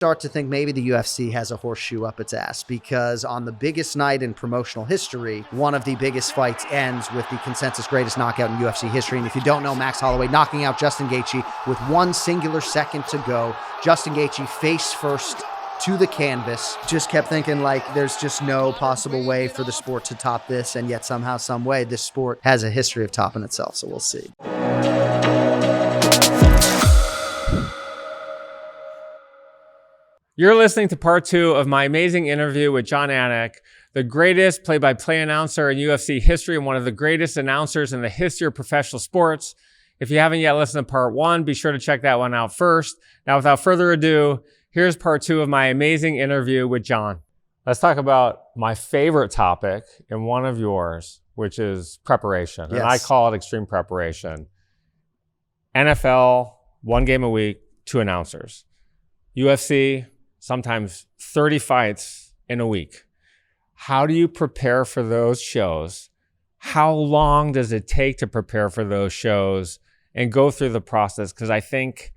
Start to think maybe the UFC has a horseshoe up its ass, because on the biggest night in promotional history, one of the biggest fights ends with the consensus greatest knockout in UFC history. And if you don't know, Max Holloway knocking out Justin Gaethje with 1 singular second to go. Justin Gaethje face first to the canvas. Just kept thinking, like, there's just no possible way for the sport to top this, and yet somehow, some way, this sport has a history of topping itself. So we'll see. You're listening to part 2 of my amazing interview with Jon Anik, the greatest play-by-play announcer in UFC history and one of the greatest announcers in the history of professional sports. If you haven't yet listened to part 1, be sure to check that one out first. Now, without further ado, here's part 2 of my amazing interview with Jon. Let's talk about my favorite topic and one of yours, which is preparation. Yes. And I call it extreme preparation. NFL, 1 game a week, 2 announcers. UFC, sometimes 30 fights in a week. How do you prepare for those shows? How long does it take to prepare for those shows and go through the process? Because I think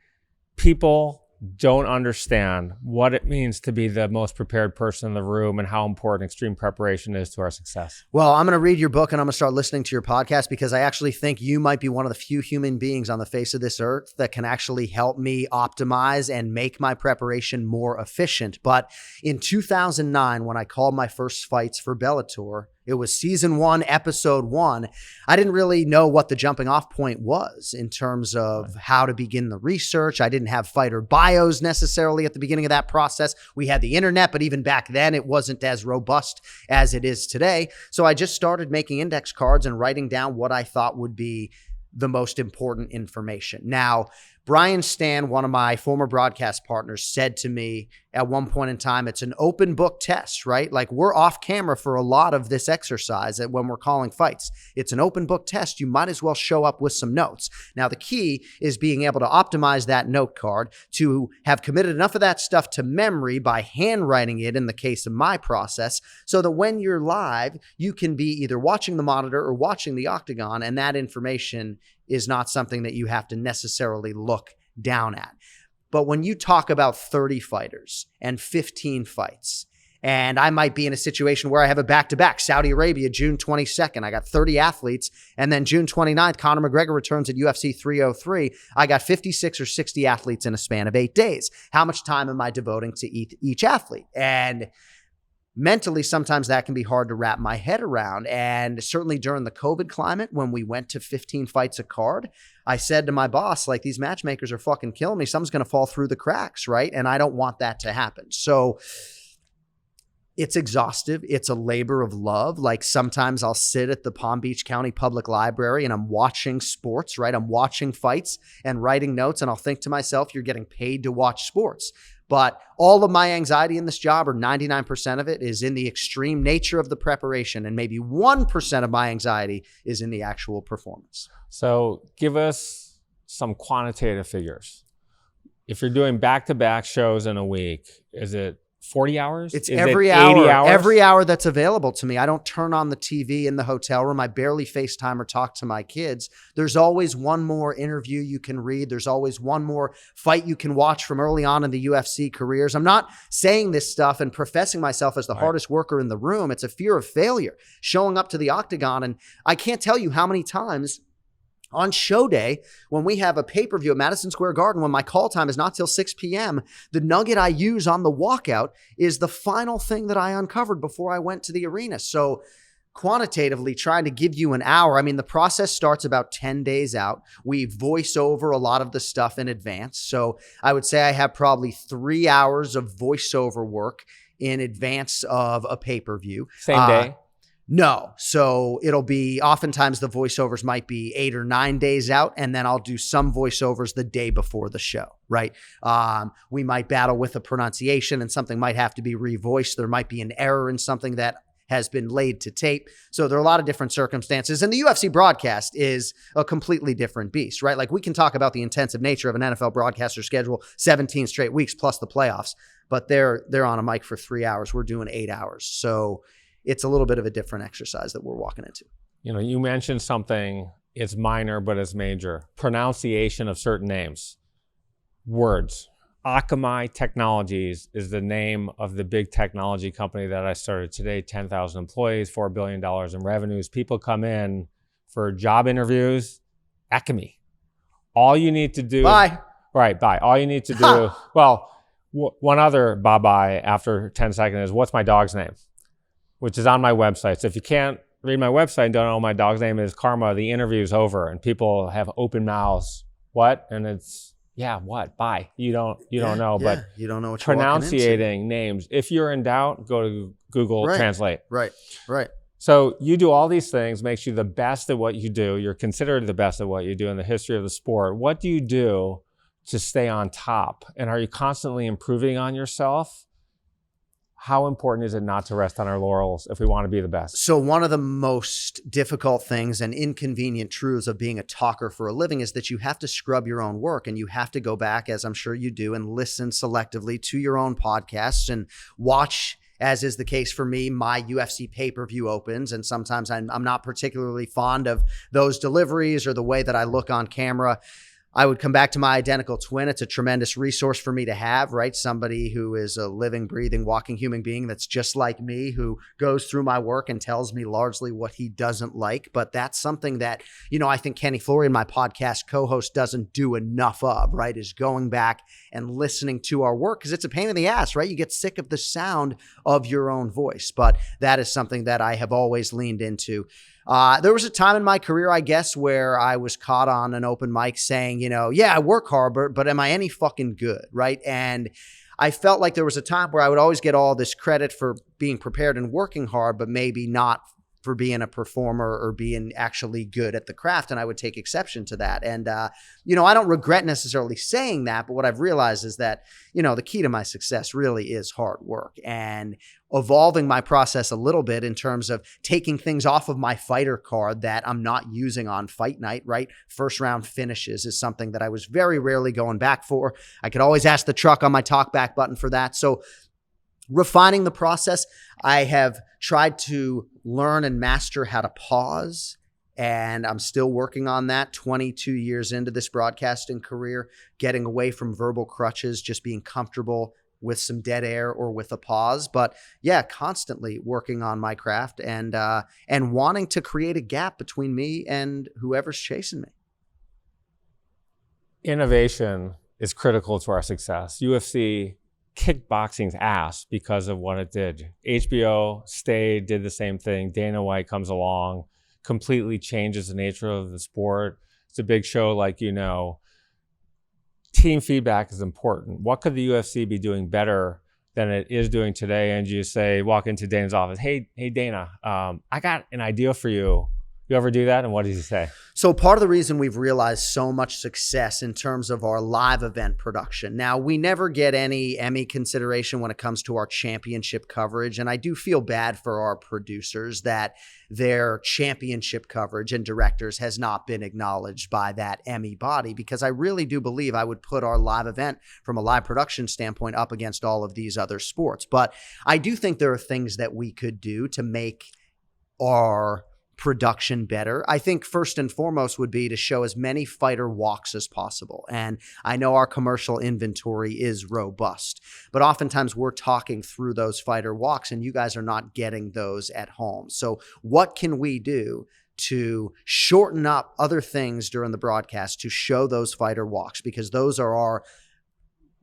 people don't understand what it means to be the most prepared person in the room and how important extreme preparation is to our success. Well, I'm going to read your book and I'm going to start listening to your podcast, because I actually think you might be one of the few human beings on the face of this earth that can actually help me optimize and make my preparation more efficient. But in 2009, when I called my first fights for Bellator, it was season 1, episode 1. I didn't really know what the jumping off point was in terms of how to begin the research. I didn't have fighter bios necessarily at the beginning of that process. We had the internet, but even back then it wasn't as robust as it is today. So I just started making index cards and writing down what I thought would be the most important information. Now, Brian Stan, one of my former broadcast partners, said to me at one point in time, it's an open book test, right? Like, we're off camera for a lot of this exercise when we're calling fights. It's an open book test. You might as well show up with some notes. Now, the key is being able to optimize that note card to have committed enough of that stuff to memory by handwriting it in the case of my process, so that when you're live, you can be either watching the monitor or watching the octagon, and that information is not something that you have to necessarily look down at. But when you talk about 30 fighters and 15 fights, and I might be in a situation where I have a back-to-back, Saudi Arabia, June 22nd, I got 30 athletes, and then June 29th, Conor McGregor returns at UFC 303. I got 56 or 60 athletes in a span of 8 days. How much time am I devoting to each athlete? And mentally, sometimes that can be hard to wrap my head around. And certainly during the COVID climate, when we went to 15 fights a card, I said to my boss, like, these matchmakers are fucking killing me. Something's going to fall through the cracks, right? And I don't want that to happen. So it's exhaustive. It's a labor of love. Like, sometimes I'll sit at the Palm Beach County Public Library and I'm watching sports, right? I'm watching fights and writing notes, and I'll think to myself, you're getting paid to watch sports. But all of my anxiety in this job, or 99% of it, is in the extreme nature of the preparation. And maybe 1% of my anxiety is in the actual performance. So give us some quantitative figures. If you're doing back-to-back shows in a week, is it 40 hours? It's every hour, every hour that's available to me. I don't turn on the TV in the hotel room. I barely FaceTime or talk to my kids. There's always one more interview you can read. There's always one more fight you can watch from early on in the UFC careers. I'm not saying this stuff and professing myself as the hardest worker in the room. It's a fear of failure, showing up to the octagon. And I can't tell you how many times on show day, when we have a pay-per-view at Madison Square Garden, when my call time is not till 6 p.m., the nugget I use on the walkout is the final thing that I uncovered before I went to the arena. So quantitatively, trying to give you an hour, I mean, the process starts about 10 days out. We voice over a lot of the stuff in advance. So I would say I have probably 3 hours of voiceover work in advance of a pay-per-view. Same day? No. So it'll be, oftentimes the voiceovers might be 8 or 9 days out, and then I'll do some voiceovers the day before the show, right? We might battle with a pronunciation and something might have to be revoiced. There might be an error in something that has been laid to tape. So there are a lot of different circumstances. And the UFC broadcast is a completely different beast, right? Like, we can talk about the intensive nature of an NFL broadcaster schedule, 17 straight weeks plus the playoffs, but they're on a mic for 3 hours. We're doing 8 hours. So it's a little bit of a different exercise that we're walking into. You know, you mentioned something, it's minor, but it's major. Pronunciation of certain names, words. Akamai Technologies is the name of the big technology company that I started today. 10,000 employees, $4 billion in revenues. People come in for job interviews. Akamai. All you need to do. Bye. Right, bye. All you need to do. Well, one other bye-bye after 10 seconds is, what's my dog's name? Which is on my website. So if you can't read my website and don't know my dog's name is Karma, the interview's over and people have open mouths. What? And it's, yeah, what? Bye. You don't know, but you don't know what you're pronunciating names. If you're in doubt, go to Google Translate. Right. So you do all these things, makes you the best at what you do. You're considered the best at what you do in the history of the sport. What do you do to stay on top? And are you constantly improving on yourself? How important is it not to rest on our laurels if we want to be the best? So one of the most difficult things and inconvenient truths of being a talker for a living is that you have to scrub your own work and you have to go back, as I'm sure you do, and listen selectively to your own podcasts and watch, as is the case for me, my UFC pay-per-view opens. And sometimes I'm not particularly fond of those deliveries or the way that I look on camera. I would come back to my identical twin. It's a tremendous resource for me to have, right? Somebody who is a living, breathing, walking human being that's just like me, who goes through my work and tells me largely what he doesn't like. But that's something that, I think Kenny Florian, my podcast co-host, doesn't do enough of, right? Is going back and listening to our work, because it's a pain in the ass, right? You get sick of the sound of your own voice. But that is something that I have always leaned into. There was a time in my career, I guess, where I was caught on an open mic saying, yeah, I work hard, but am I any fucking good, right? And I felt like there was a time where I would always get all this credit for being prepared and working hard, but maybe not for being a performer or being actually good at the craft. And I would take exception to that. And, I don't regret necessarily saying that, but what I've realized is that, the key to my success really is hard work and evolving my process a little bit in terms of taking things off of my fighter card that I'm not using on fight night, right? First round finishes is something that I was very rarely going back for. I could always ask the truck on my talk back button for that. So refining the process, I have tried to learn and master how to pause, and I'm still working on that 22 years into this broadcasting career, getting away from verbal crutches, just being comfortable with some dead air or with a pause. But yeah, constantly working on my craft and wanting to create a gap between me and whoever's chasing me. Innovation is critical to our success. UFC kicked boxing's ass because of what it did. HBO stayed, did the same thing. Dana White comes along, completely changes the nature of the sport. It's a big show, like team feedback is important. What could the UFC be doing better than it is doing today? And you say, walk into Dana's office, hey Dana, I got an idea for you. You ever do that? And what does he say? So part of the reason we've realized so much success in terms of our live event production. Now, we never get any Emmy consideration when it comes to our championship coverage. And I do feel bad for our producers that their championship coverage and directors has not been acknowledged by that Emmy body, because I really do believe I would put our live event from a live production standpoint up against all of these other sports. But I do think there are things that we could do to make our production better. I think first and foremost would be to show as many fighter walks as possible. And I know our commercial inventory is robust, but oftentimes we're talking through those fighter walks and you guys are not getting those at home. So what can we do to shorten up other things during the broadcast to show those fighter walks? Because those are our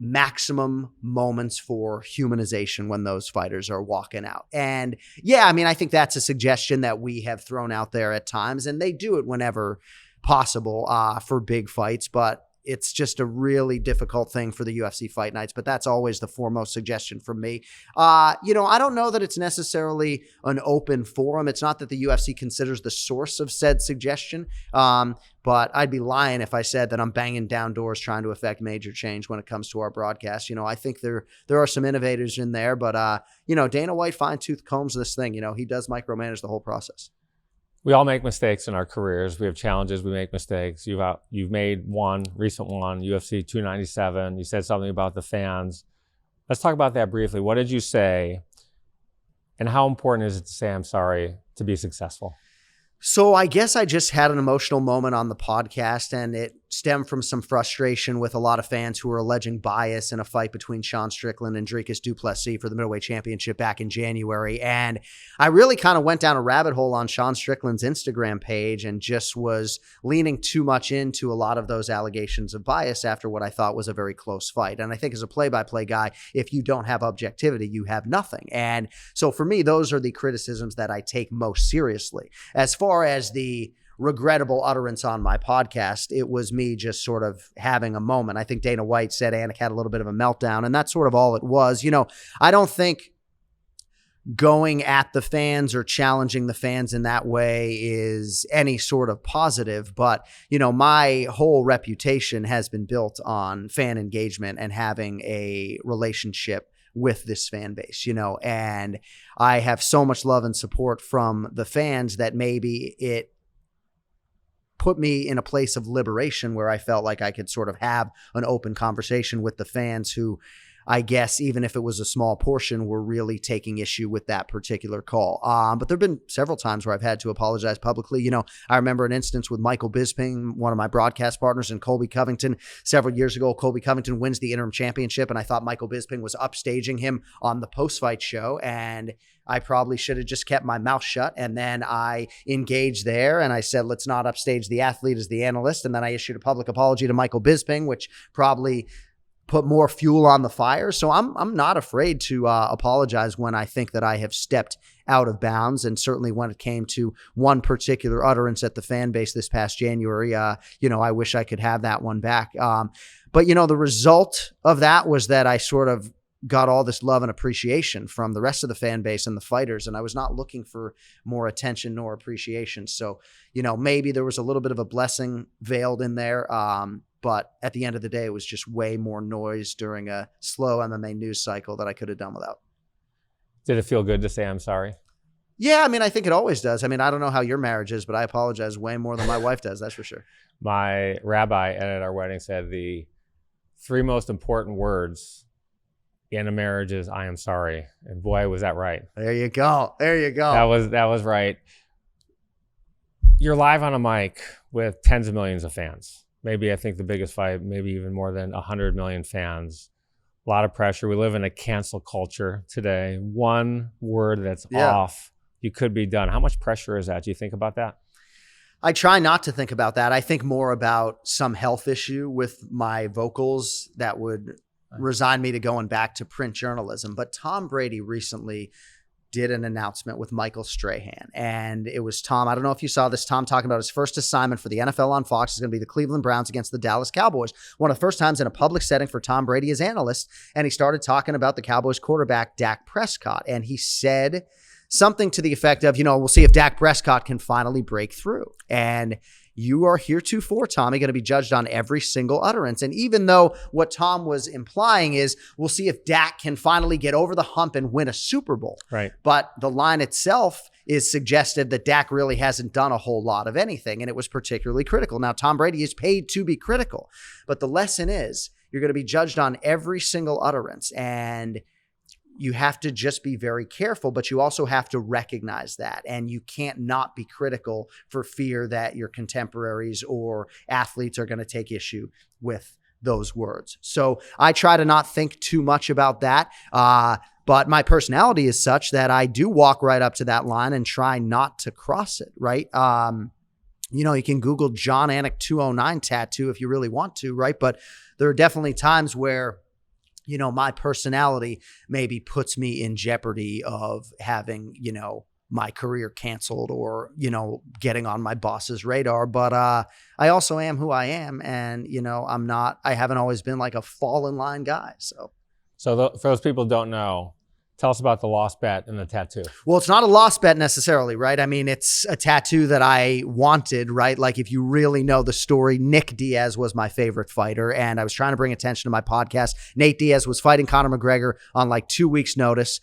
maximum moments for humanization when those fighters are walking out. And yeah, I think that's a suggestion that we have thrown out there at times, and they do it whenever possible for big fights, but it's just a really difficult thing for the UFC fight nights, but that's always the foremost suggestion from me. I don't know that it's necessarily an open forum. It's not that the UFC considers the source of said suggestion, but I'd be lying if I said that I'm banging down doors trying to affect major change when it comes to our broadcast. I think there are some innovators in there, but Dana White fine-tooth combs this thing. He does micromanage the whole process. We all make mistakes in our careers. We have challenges. We make mistakes. You've made one, recent one, UFC 297. You said something about the fans. Let's talk about that briefly. What did you say? And how important is it to say, I'm sorry, to be successful? So I guess I just had an emotional moment on the podcast, and it stemmed from some frustration with a lot of fans who were alleging bias in a fight between Sean Strickland and Dricus du Plessis for the middleweight championship back in January. And I really kind of went down a rabbit hole on Sean Strickland's Instagram page and just was leaning too much into a lot of those allegations of bias after what I thought was a very close fight. And I think as a play-by-play guy, if you don't have objectivity, you have nothing. And so for me, those are the criticisms that I take most seriously. As far as the regrettable utterance on my podcast, it was me just sort of having a moment. I think Dana White said Anik had a little bit of a meltdown, and that's sort of all it was. I don't think going at the fans or challenging the fans in that way is any sort of positive, but my whole reputation has been built on fan engagement and having a relationship with this fan base, and I have so much love and support from the fans that maybe it put me in a place of liberation where I felt like I could sort of have an open conversation with the fans who, I guess, even if it was a small portion, were really taking issue with that particular call. But there have been several times where I've had to apologize publicly. I remember an instance with Michael Bisping, one of my broadcast partners, and Colby Covington several years ago. Colby Covington wins the interim championship, and I thought Michael Bisping was upstaging him on the post-fight show, and I probably should have just kept my mouth shut. And then I engaged there and I said, let's not upstage the athlete as the analyst. And then I issued a public apology to Michael Bisping, which probably put more fuel on the fire. So I'm not afraid to apologize when I think that I have stepped out of bounds. And certainly when it came to one particular utterance at the fan base this past January, I wish I could have that one back. But the result of that was that I sort of got all this love and appreciation from the rest of the fan base and the fighters. And I was not looking for more attention nor appreciation. So, maybe there was a little bit of a blessing veiled in there. But at the end of the day, it was just way more noise during a slow MMA news cycle that I could have done without. Did it feel good to say I'm sorry? Yeah, I think it always does. I don't know how your marriage is, but I apologize way more than my wife does. That's for sure. My rabbi at our wedding said the 3 most important words in a marriage is I am sorry. And boy, was that right. There you go. That was right. You're live on a mic with tens of millions of fans. Maybe I think the biggest fight, maybe even more than 100 million fans. A lot of pressure. We live in a cancel culture today. One word that's off, you could be done. How much pressure is that? Do you think about that? I try not to think about that. I think more about some health issue with my vocals that would resign me to going back to print journalism. But Tom Brady recently did an announcement with Michael Strahan. And it was Tom, I don't know if you saw this, Tom talking about his first assignment for the NFL on Fox is going to be the Cleveland Browns against the Dallas Cowboys. One of the first times in a public setting for Tom Brady as analyst. And he started talking about the Cowboys quarterback, Dak Prescott. And he said something to the effect of, we'll see if Dak Prescott can finally break through. And you are heretofore, Tommy, going to be judged on every single utterance. And even though what Tom was implying is we'll see if Dak can finally get over the hump and win a Super Bowl. Right. But the line itself is suggestive that Dak really hasn't done a whole lot of anything. And it was particularly critical. Now, Tom Brady is paid to be critical. But the lesson is you're going to be judged on every single utterance. And you have to just be very careful, but you also have to recognize that. And you can't not be critical for fear that your contemporaries or athletes are going to take issue with those words. So I try to not think too much about that. But my personality is such that I do walk right up to that line and try not to cross it, right? You can Google Jon Anik 209 tattoo if you really want to, right? But there are definitely times where my personality maybe puts me in jeopardy of having, my career canceled or, getting on my boss's radar. But I also am who I am. And, I haven't always been like a fall in line guy. So for those people who don't know, tell us about the lost bet and the tattoo. Well, it's not a lost bet necessarily, right? It's a tattoo that I wanted, right? Like if you really know the story, Nick Diaz was my favorite fighter and I was trying to bring attention to my podcast. Nate Diaz was fighting Conor McGregor on like 2 weeks notice.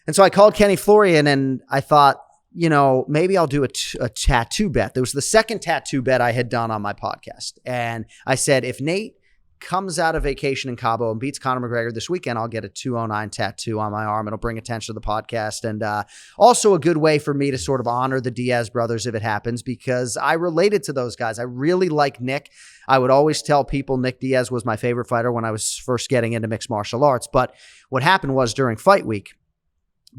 And so I called Kenny Florian and I thought, maybe I'll do a tattoo bet. There was the second tattoo bet I had done on my podcast. And I said, if Nate comes out of vacation in Cabo and beats Conor McGregor this weekend, I'll get a 209 tattoo on my arm. It'll bring attention to the podcast, and also a good way for me to sort of honor the Diaz brothers if it happens, because I related to those guys. I really like Nick. I would always tell people Nick Diaz was my favorite fighter when I was first getting into mixed martial arts. But what happened was during fight week,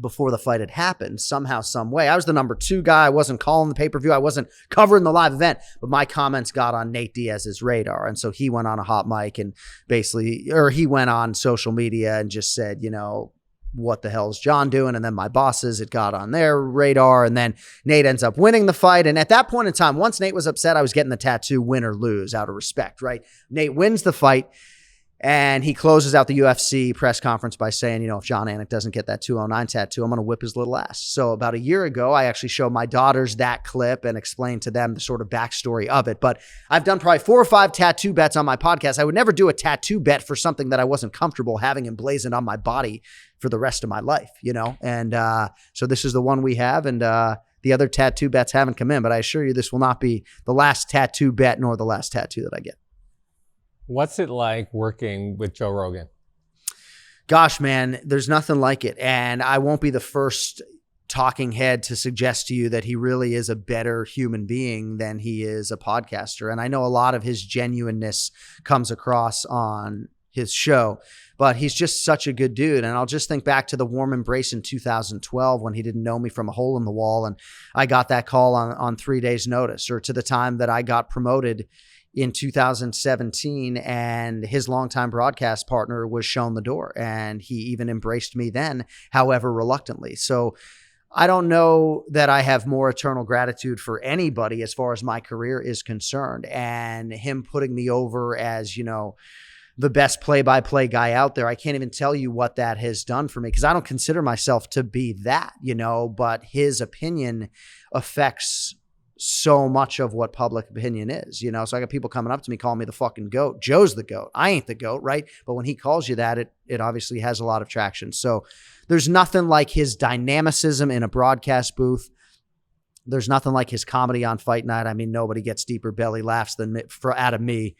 before the fight had happened, somehow, some way, I was the number 2 guy. I wasn't calling the pay-per-view. I wasn't covering the live event, but my comments got on Nate Diaz's radar. And so he went on a hot mic and he went on social media and just said, what the hell is Jon doing? And then my bosses, it got on their radar. And then Nate ends up winning the fight. And at that point in time, once Nate was upset, I was getting the tattoo win or lose out of respect, right? Nate wins the fight. And he closes out the UFC press conference by saying, if Jon Anik doesn't get that 209 tattoo, I'm going to whip his little ass. So about a year ago, I actually showed my daughters that clip and explained to them the sort of backstory of it. But I've done probably 4 or 5 tattoo bets on my podcast. I would never do a tattoo bet for something that I wasn't comfortable having emblazoned on my body for the rest of my life, And so this is the one we have. And the other tattoo bets haven't come in. But I assure you this will not be the last tattoo bet nor the last tattoo that I get. What's it like working with Joe Rogan? Gosh, man, there's nothing like it. And I won't be the first talking head to suggest to you that he really is a better human being than he is a podcaster. And I know a lot of his genuineness comes across on his show, but he's just such a good dude. And I'll just think back to the warm embrace in 2012 when he didn't know me from a hole in the wall. And I got that call on 3 days notice, or to the time that I got promoted in 2017 and his longtime broadcast partner was shown the door, and he even embraced me then, however reluctantly. So I don't know that I have more eternal gratitude for anybody as far as my career is concerned, and him putting me over as, the best play-by-play guy out there. I can't even tell you what that has done for me, because I don't consider myself to be that, but his opinion affects so much of what public opinion is, So I got people coming up to me calling me the fucking GOAT. Joe's the GOAT. I ain't the GOAT, right? But when he calls you that, it obviously has a lot of traction. So there's nothing like his dynamicism in a broadcast booth. There's nothing like his comedy on fight night. I mean, nobody gets deeper belly laughs out of me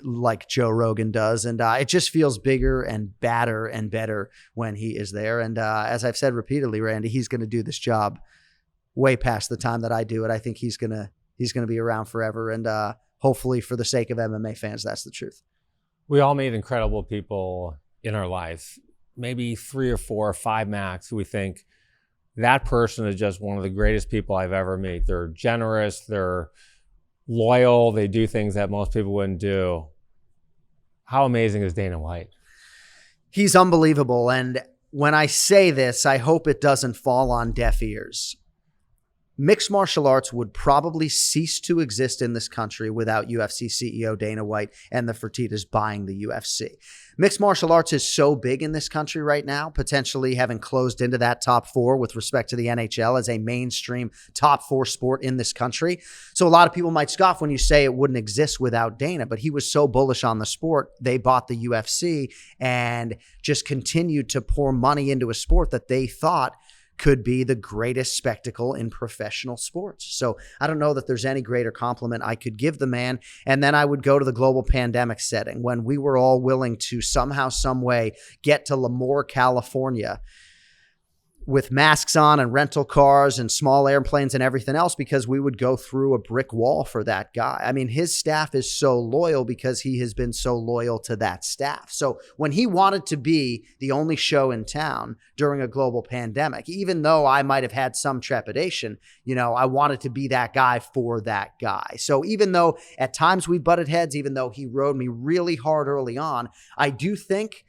like Joe Rogan does. And it just feels bigger and badder and better when he is there. And as I've said repeatedly, Randy, he's going to do this job way past the time that I do it. I think he's gonna be around forever, and hopefully, for the sake of MMA fans, that's the truth. We all meet incredible people in our life, maybe 3 or 4 or 5 max. We think that person is just one of the greatest people I've ever met. They're generous, they're loyal, they do things that most people wouldn't do. How amazing is Dana White? He's unbelievable, and when I say this, I hope it doesn't fall on deaf ears. Mixed martial arts would probably cease to exist in this country without UFC CEO Dana White and the Fertittas buying the UFC. Mixed martial arts is so big in this country right now, potentially having closed into that top 4 with respect to the NHL as a mainstream top 4 sport in this country. So a lot of people might scoff when you say it wouldn't exist without Dana, but he was so bullish on the sport, they bought the UFC and just continued to pour money into a sport that they thought could be the greatest spectacle in professional sports. So I don't know that there's any greater compliment I could give the man. And then I would go to the global pandemic setting when we were all willing to somehow, some way get to Lemoore, California with masks on and rental cars and small airplanes and everything else, because we would go through a brick wall for that guy. I mean, his staff is so loyal because he has been so loyal to that staff. So when he wanted to be the only show in town during a global pandemic, even though I might have had some trepidation, I wanted to be that guy for that guy. So even though at times we butted heads, even though he rode me really hard early on, I do think,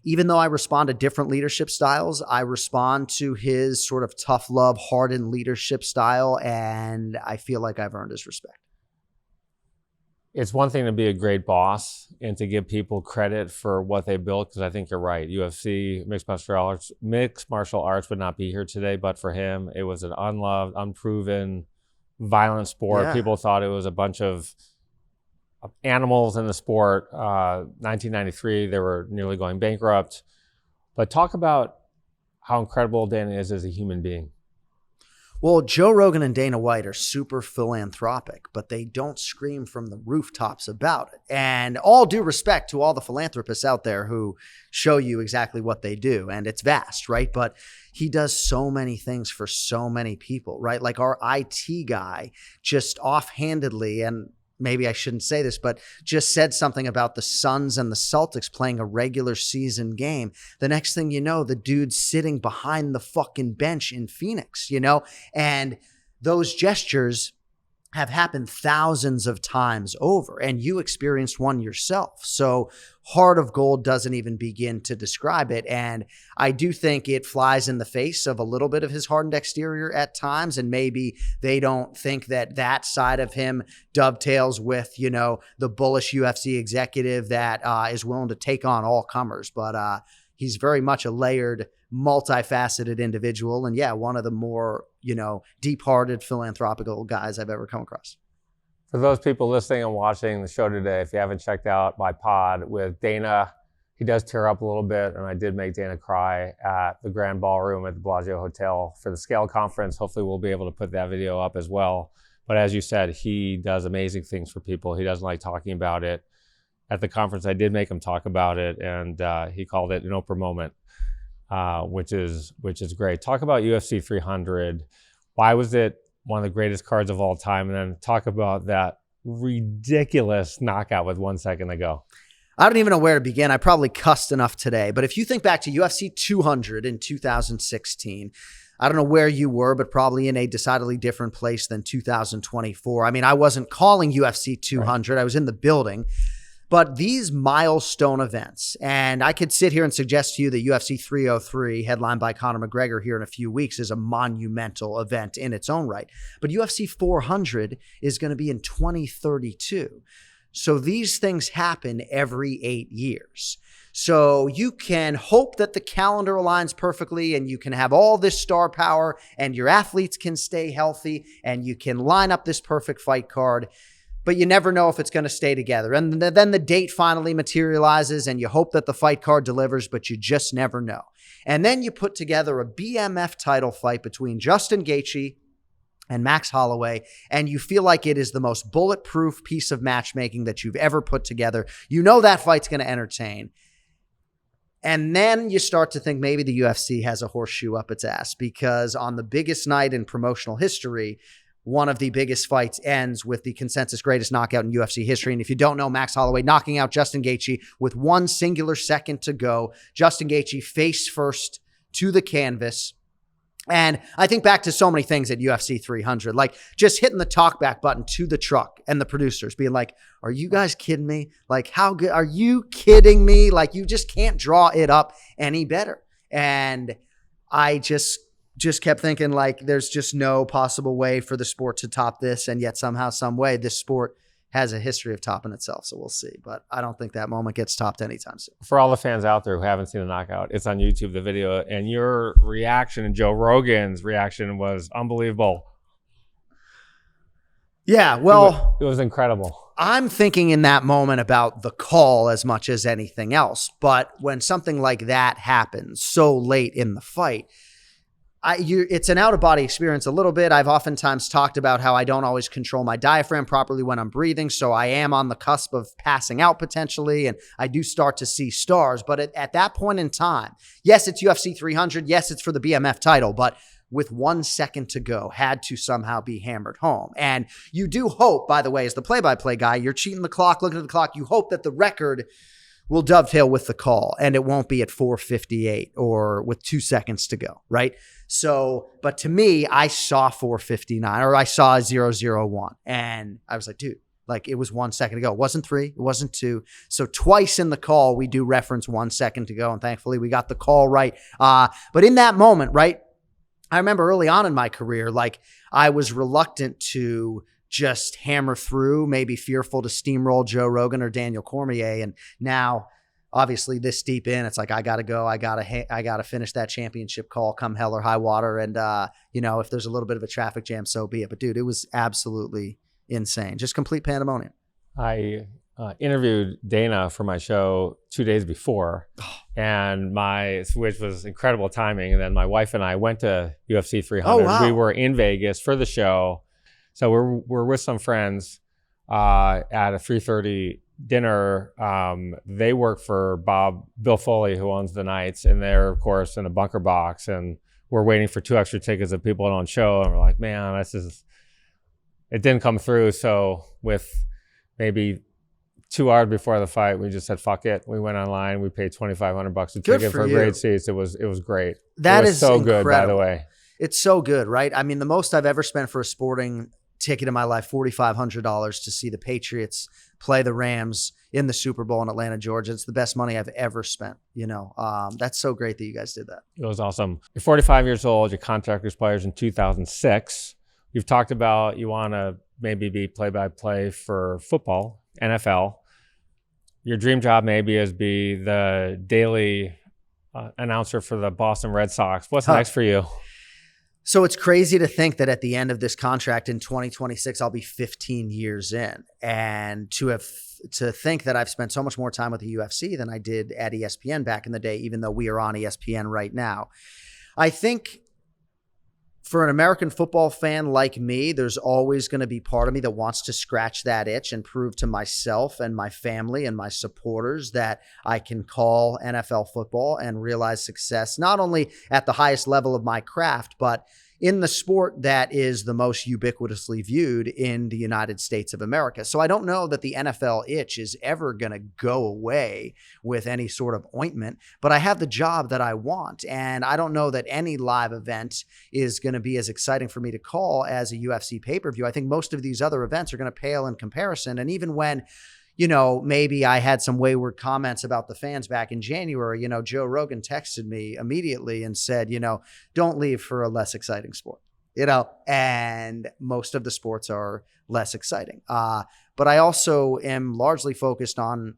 even though I respond to different leadership styles, I respond to his sort of tough love, hardened leadership style, and I feel like I've earned his respect. It's one thing to be a great boss and to give people credit for what they built, because I think you're right. UFC, mixed martial arts would not be here today, but for him, it was an unloved, unproven, violent sport. Yeah. People thought it was a bunch of animals in the sport. 1993, they were nearly going bankrupt. But talk about how incredible Dana is as a human being. Well, Joe Rogan and Dana White are super philanthropic, but they don't scream from the rooftops about it. And all due respect to all the philanthropists out there who show you exactly what they do. And it's vast, right? But he does so many things for so many people, right? Like our IT guy just offhandedly, and maybe I shouldn't say this, but just said something about the Suns and the Celtics playing a regular season game. The next thing you know, the dude's sitting behind the fucking bench in Phoenix, and those gestures have happened thousands of times over, and you experienced one yourself. So Heart of Gold doesn't even begin to describe it. And I do think it flies in the face of a little bit of his hardened exterior at times. And maybe they don't think that side of him dovetails with, the bullish UFC executive that is willing to take on all comers. But he's very much a layered, multifaceted individual. And yeah, one of the more, deep-hearted, philanthropical guys I've ever come across. For those people listening and watching the show today, if you haven't checked out my pod with Dana, he does tear up a little bit, and I did make Dana cry at the Grand Ballroom at the Bellagio Hotel for the Scale Conference. Hopefully we'll be able to put that video up as well. But as you said, he does amazing things for people. He doesn't like talking about it. At the conference, I did make him talk about it, and he called it an Oprah moment. Which is great. Talk about UFC 300. Why was it one of the greatest cards of all time? And then talk about that ridiculous knockout with 1 second to go. I don't even know where to begin. I probably cussed enough today. But if you think back to UFC 200 in 2016, I don't know where you were, but probably in a decidedly different place than 2024. I mean, I wasn't calling UFC 200. Right. I was in the building. But these milestone events, and I could sit here and suggest to you that UFC 303, headlined by Conor McGregor here in a few weeks, is a monumental event in its own right. But UFC 400 is going to be in 2032. So these things happen every 8 years. So you can hope that the calendar aligns perfectly and you can have all this star power and your athletes can stay healthy and you can line up this perfect fight card. But you never know if it's going to stay together. And then the date finally materializes and you hope that the fight card delivers, but you just never know. And then you put together a BMF title fight between Justin Gaethje and Max Holloway, and you feel like it is the most bulletproof piece of matchmaking that you've ever put together. You know that fight's going to entertain. And then you start to think maybe the UFC has a horseshoe up its ass, because on the biggest night in promotional history, one of the biggest fights ends with the consensus greatest knockout in UFC history. And if you don't know, Max Holloway knocking out Justin Gaethje with 1 singular second to go. Justin Gaethje face first to the canvas. And I think back to so many things at UFC 300, like just hitting the talkback button to the truck and the producers being like, are you guys kidding me? Like, how good are you kidding me? Like, you just can't draw it up any better. And I just kept thinking, like, there's just no possible way for the sport to top this. And yet somehow, some way, this sport has a history of topping itself. So we'll see. But I don't think that moment gets topped anytime soon. For all the fans out there who haven't seen the knockout, it's on YouTube, the video. And your reaction and Joe Rogan's reaction was unbelievable. Yeah, well, it was incredible. I'm thinking in that moment about the call as much as anything else. But when something like that happens so late in the fight, it's an out-of-body experience a little bit. I've oftentimes talked about how I don't always control my diaphragm properly when I'm breathing, so I am on the cusp of passing out potentially, and I do start to see stars. But at that point in time, yes, it's UFC 300. Yes, it's for the BMF title, but with 1 second to go, had to somehow be hammered home. And you do hope, by the way, as the play-by-play guy, you're cheating the clock, looking at the clock, you hope that the record will dovetail with the call and it won't be at 4:58 or with 2 seconds to go, right? So, but to me, I saw 4:59 or I saw 0:01 and I was like, dude, like it was 1 second to go. It wasn't 3, it wasn't 2. So twice in the call, we do reference 1 second to go. And thankfully we got the call right. But in that moment, right, I remember early on in my career, like I was reluctant to just hammer through, maybe fearful to steamroll Joe Rogan or Daniel Cormier. And now, obviously, this deep in, it's like, I got to go. I got to finish that championship call come hell or high water. And, if there's a little bit of a traffic jam, so be it. But, dude, it was absolutely insane. Just complete pandemonium. I interviewed Dana for my show 2 days before, which was incredible timing. And then my wife and I went to UFC 300. Oh, wow. We were in Vegas for the show. So we're with some friends at a 3:30 dinner. They work for Bill Foley, who owns the Knights, and they're, of course, in a bunker box. And we're waiting for 2 extra tickets that people don't show. And we're like, man, it didn't come through. So with maybe 2 hours before the fight, we just said, fuck it. We went online. We paid $2,500 a ticket for great seats. It was great. That is so incredible. Good, by the way. It's so good, right? I mean, the most I've ever spent for a sporting ticket in my life, $4,500 to see the Patriots play the Rams in the Super Bowl in Atlanta, Georgia. It's the best money I've ever spent. That's so great that you guys did that. It was awesome. You're 45 years old. Your contract expires in 2006. You've talked about you want to maybe be play-by-play for football, NFL. Your dream job maybe is be the daily announcer for the Boston Red Sox. What's next for you? So it's crazy to think that at the end of this contract in 2026, I'll be 15 years in. And to think that I've spent so much more time with the UFC than I did at ESPN back in the day, even though we are on ESPN right now. I think for an American football fan like me, there's always going to be part of me that wants to scratch that itch and prove to myself and my family and my supporters that I can call NFL football and realize success, not only at the highest level of my craft, but in the sport that is the most ubiquitously viewed in the United States of America. So I don't know that the NFL itch is ever going to go away with any sort of ointment, but I have the job that I want. And I don't know that any live event is going to be as exciting for me to call as a UFC pay-per-view. I think most of these other events are going to pale in comparison. And even when maybe I had some wayward comments about the fans back in January, Joe Rogan texted me immediately and said, don't leave for a less exciting sport, and most of the sports are less exciting. But I also am largely focused on,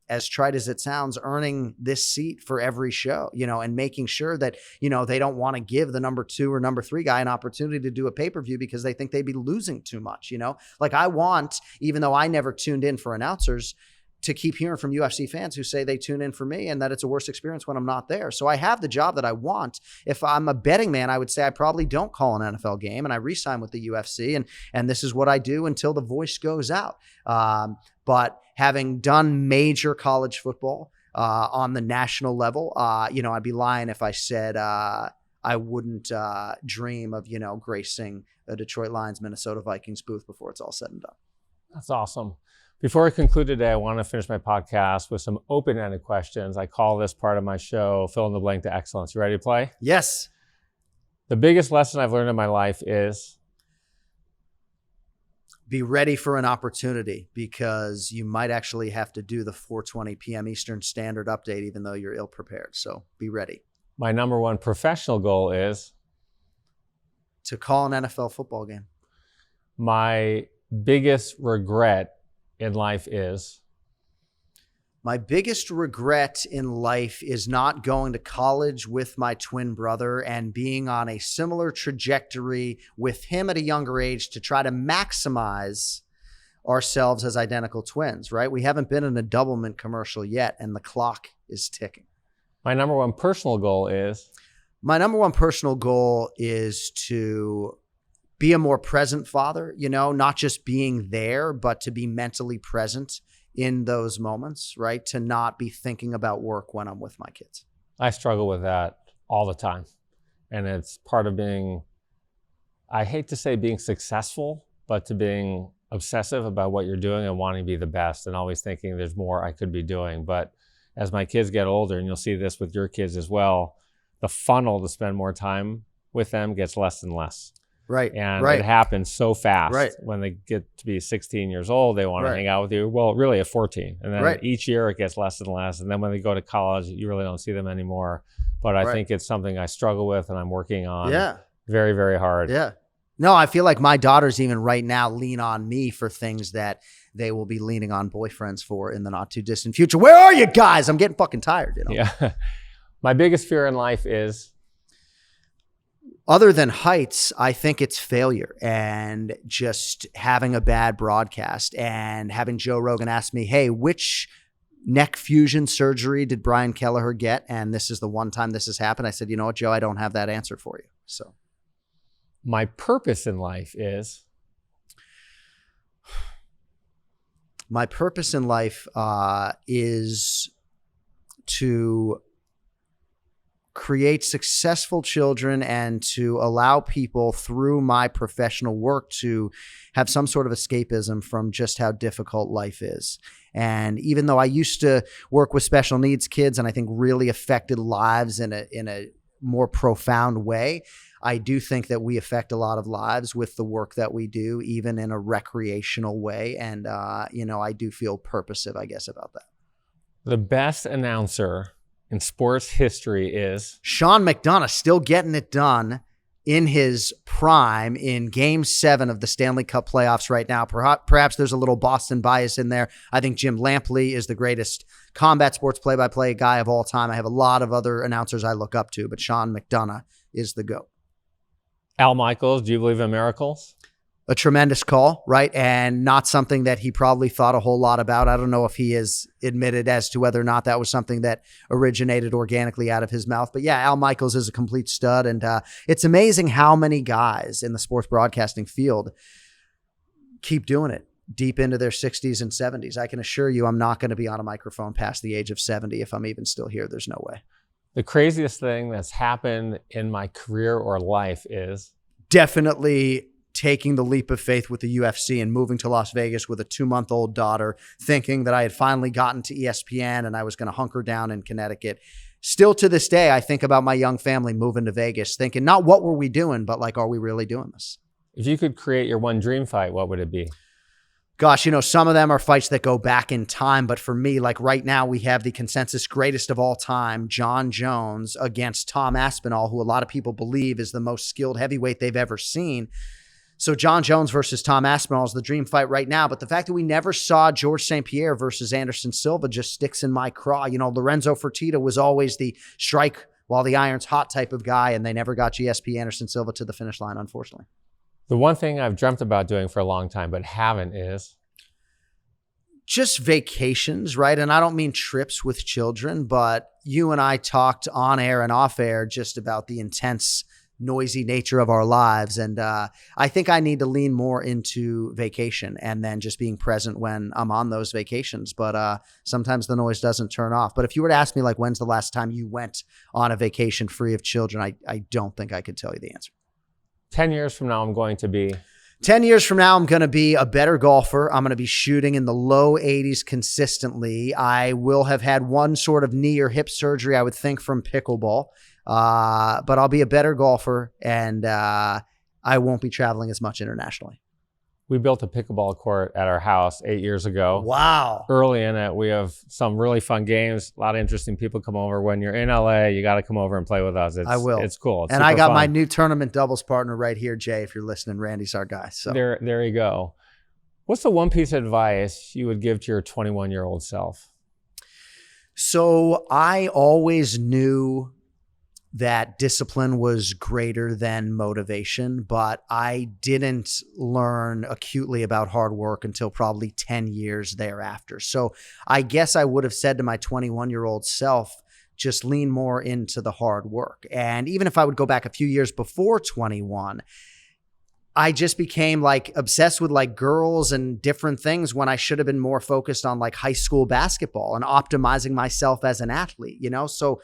as trite as it sounds, earning this seat for every show, and making sure that, they don't want to give the number 2 or number 3 guy an opportunity to do a pay-per-view because they think they'd be losing too much, Like I want, even though I never tuned in for announcers, to keep hearing from UFC fans who say they tune in for me and that it's a worse experience when I'm not there. So I have the job that I want. If I'm a betting man, I would say I probably don't call an NFL game and I re-sign with the UFC. And this is what I do until the voice goes out. But having done major college football on the national level, I'd be lying if I said I wouldn't dream of, gracing a Detroit Lions, Minnesota Vikings booth before it's all said and done. That's awesome. Before I conclude today, I want to finish my podcast with some open-ended questions. I call this part of my show, Fill in the Blank to Excellence. You ready to play? Yes. The biggest lesson I've learned in my life is? Be ready for an opportunity, because you might actually have to do the 4:20 p.m. Eastern Standard update, even though you're ill-prepared. So be ready. My number one professional goal is? To call an NFL football game. My biggest regret in life is? My biggest regret in life is not going to college with my twin brother and being on a similar trajectory with him at a younger age to try to maximize ourselves as identical twins, right? We haven't been in a Doublemint commercial yet, and the clock is ticking. My number one personal goal is? My number one personal goal is to be a more present father, not just being there, but to be mentally present in those moments, right? To not be thinking about work when I'm with my kids. I struggle with that all the time. And it's part of being, I hate to say being successful, but to being obsessive about what you're doing and wanting to be the best and always thinking there's more I could be doing. But as my kids get older, and you'll see this with your kids as well, the funnel to spend more time with them gets less and less. Right. And it happens so fast. Right. When they get to be 16 years old, they want to hang out with you. Well, really at 14. And then each year it gets less and less. And then when they go to college, you really don't see them anymore. But I think it's something I struggle with and I'm working on very, very hard. Yeah. No, I feel like my daughters even right now lean on me for things that they will be leaning on boyfriends for in the not too distant future. Where are you guys? I'm getting fucking tired. Yeah. My biggest fear in life is? Other than heights, I think it's failure and just having a bad broadcast and having Joe Rogan ask me, hey, which neck fusion surgery did Brian Kelleher get? And this is the one time this has happened. I said, you know what, Joe, I don't have that answer for you. So my purpose in life is? My purpose in life is to create successful children and to allow people through my professional work to have some sort of escapism from just how difficult life is. And even though I used to work with special needs kids and I think really affected lives in a more profound way, I do think that we affect a lot of lives with the work that we do, even in a recreational way. And, I do feel purposive, I guess, about that. The best announcer in sports history is? Sean McDonough, still getting it done in his prime in Game 7 of the Stanley Cup playoffs right now. Perhaps there's a little Boston bias in there. I think Jim Lampley is the greatest combat sports play-by-play guy of all time. I have a lot of other announcers I look up to, but Sean McDonough is the GOAT. Al Michaels, do you believe in miracles? A tremendous call, right? And not something that he probably thought a whole lot about. I don't know if he has admitted as to whether or not that was something that originated organically out of his mouth. But yeah, Al Michaels is a complete stud. And it's amazing how many guys in the sports broadcasting field keep doing it deep into their 60s and 70s. I can assure you I'm not going to be on a microphone past the age of 70 if I'm even still here. There's no way. The craziest thing that's happened in my career or life is? Definitely taking the leap of faith with the UFC and moving to Las Vegas with a 2-month-old daughter, thinking that I had finally gotten to ESPN and I was going to hunker down in Connecticut. Still to this day, I think about my young family moving to Vegas, thinking not what were we doing, but like, are we really doing this? If you could create your one dream fight, what would it be? Gosh, some of them are fights that go back in time. But for me, like right now, we have the consensus greatest of all time, John Jones against Tom Aspinall, who a lot of people believe is the most skilled heavyweight they've ever seen. So John Jones versus Tom Aspinall is the dream fight right now. But the fact that we never saw George St. Pierre versus Anderson Silva just sticks in my craw. Lorenzo Fertitta was always the strike while the iron's hot type of guy, and they never got GSP Anderson Silva to the finish line, unfortunately. The one thing I've dreamt about doing for a long time, but haven't is? Just vacations, right? And I don't mean trips with children, but you and I talked on air and off air just about the intense, noisy nature of our lives. And I think I need to lean more into vacation and then just being present when I'm on those vacations. But sometimes the noise doesn't turn off. But if you were to ask me, like, when's the last time you went on a vacation free of children, I don't think I could tell you the answer. 10 years from now, I'm going to be? 10 years from now, I'm going to be a better golfer. I'm going to be shooting in the low 80s consistently. I will have had one sort of knee or hip surgery, I would think, from pickleball. But I'll be a better golfer, and I won't be traveling as much internationally. We built a pickleball court at our house 8 years ago. Wow. Early in it, we have some really fun games. A lot of interesting people come over. When you're in LA, you got to come over and play with us. I will. It's cool. It's and I got fun. My new tournament doubles partner right here, Jay, if you're listening. Randy's our guy. So there you go. What's the one piece of advice you would give to your 21-year-old self? So I always knew that discipline was greater than motivation, but I didn't learn acutely about hard work until probably 10 years thereafter. So I guess I would have said to my 21-year-old self, just lean more into the hard work. And even if I would go back a few years before 21, I just became like obsessed with like girls and different things when I should have been more focused on like high school basketball and optimizing myself as an athlete, So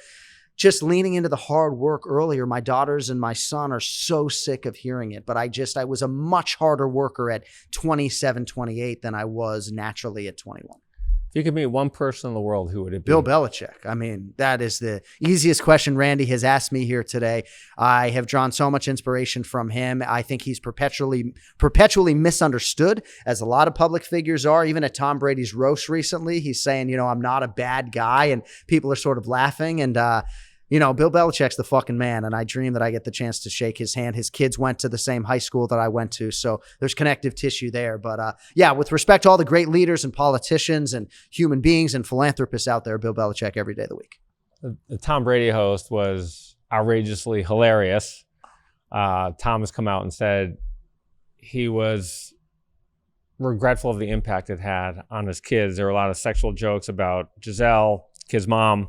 just leaning into the hard work earlier. My daughters and my son are so sick of hearing it, but I was a much harder worker at 27, 28 than I was naturally at 21. If you could meet one person in the world, who would it be? Bill Belichick. I mean, that is the easiest question Randy has asked me here today. I have drawn so much inspiration from him. I think he's perpetually misunderstood, as a lot of public figures are. Even at Tom Brady's roast recently, he's saying, I'm not a bad guy, and people are sort of laughing. And Bill Belichick's the fucking man, and I dream that I get the chance to shake his hand. His kids went to the same high school that I went to, so there's connective tissue there. But with respect to all the great leaders and politicians and human beings and philanthropists out there, Bill Belichick every day of the week. The Tom Brady host was outrageously hilarious. Tom has come out and said he was regretful of the impact it had on his kids. There were a lot of sexual jokes about Giselle, kid's mom,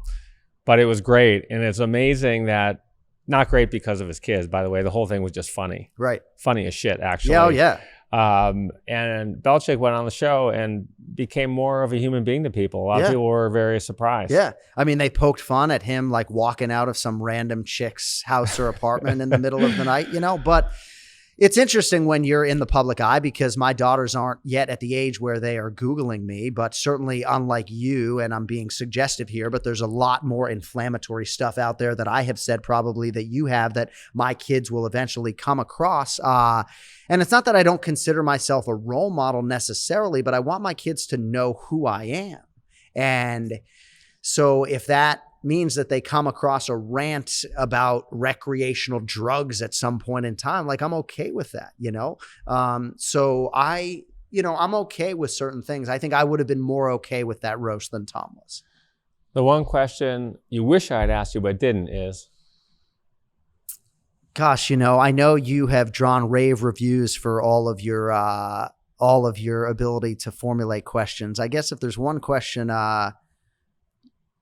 but it was great. And it's amazing that, not great because of his kids, by the way, the whole thing was just funny. Right. Funny as shit, actually. Yeah, oh, yeah. And Belichick went on the show and became more of a human being to people. A lot of people were very surprised. Yeah. I mean, they poked fun at him, like walking out of some random chick's house or apartment in the middle of the night, you know, but it's interesting when you're in the public eye, because my daughters aren't yet at the age where they are Googling me, but certainly unlike you, and I'm being suggestive here, but there's a lot more inflammatory stuff out there that I have said probably that you have that my kids will eventually come across. And it's not that I don't consider myself a role model necessarily, but I want my kids to know who I am. And so if that means that they come across a rant about recreational drugs at some point in time, like, I'm okay with that, you know? So I'm okay with certain things. I think I would have been more okay with that roast than Tom was. The one question you wish I had asked you but didn't is, gosh, you know, I know you have drawn rave reviews for all of your ability to formulate questions. I guess if there's one question,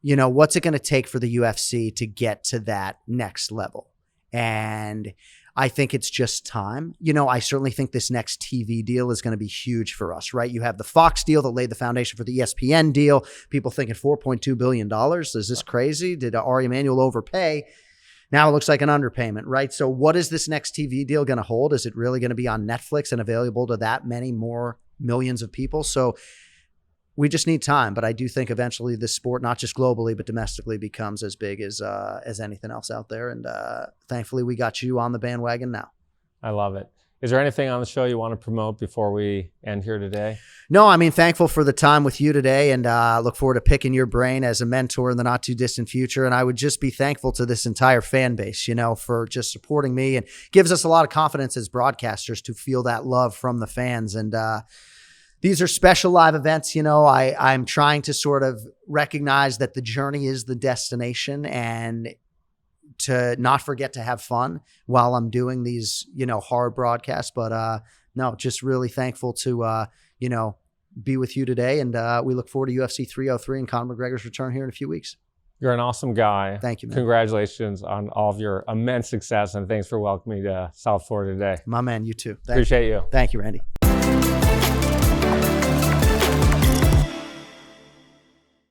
you know, what's it going to take for the UFC to get to that next level? And I think it's just time. You know, I certainly think this next TV deal is going to be huge for us, right? You have the Fox deal that laid the foundation for the ESPN deal. People thinking $4.2 billion. Is this crazy? Did Ari Emanuel overpay? Now it looks like an underpayment, right? So what is this next TV deal going to hold? Is it really going to be on Netflix and available to that many more millions of people? So we just need time, but I do think eventually this sport, not just globally, but domestically, becomes as big as anything else out there. And thankfully, we got you on the bandwagon now. I love it. Is there anything on the show you want to promote before we end here today? No, I mean, thankful for the time with you today, and look forward to picking your brain as a mentor in the not too distant future. And I would just be thankful to this entire fan base, you know, for just supporting me, and gives us a lot of confidence as broadcasters to feel that love from the fans. And these are special live events. You know, I'm trying to sort of recognize that the journey is the destination, and to not forget to have fun while I'm doing these, you know, hard broadcasts. But no, just really thankful to, you know, be with you today. And we look forward to UFC 303 and Conor McGregor's return here in a few weeks. You're an awesome guy. Thank you, man. Congratulations on all of your immense success, and thanks for welcoming me to South Florida today. My man, you too. Appreciate you. Thank you, Randy.